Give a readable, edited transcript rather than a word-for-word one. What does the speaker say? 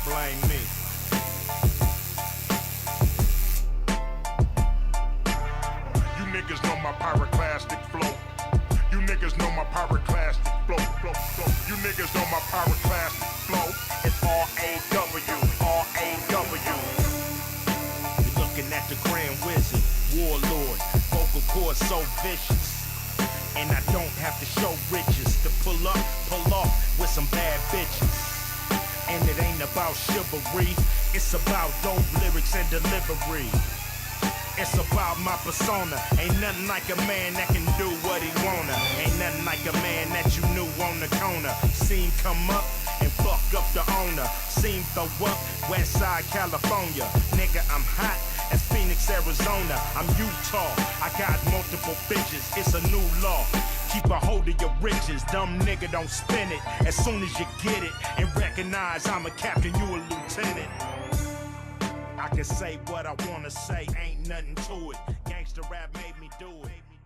Blame me. You niggas know my pyroclastic flow. You niggas know my pyroclastic flow. You niggas know my pyroclastic flow. It's R-A-W, R-A-W. You're looking at the Grand Wizard, Warlord, vocal cords so vicious. And I don't have to show riches to pull off with some bad bitches. And it ain't about chivalry, it's about dope lyrics and delivery. It's about my persona. Ain't nothing like a man that can do what he wanna. Ain't nothing like a man that you knew on the corner. Seen come up and fuck up the owner. Seen throw up Westside California. Nigga, I'm hot as Phoenix, Arizona. I'm Utah, I got multiple bitches. It's a new law. Keep a hold of your riches, dumb nigga, don't spin it. As soon as you get it and recognize I'm a captain, you a lieutenant. I can say what I wanna say, ain't nothing to it. Gangsta rap made me do it.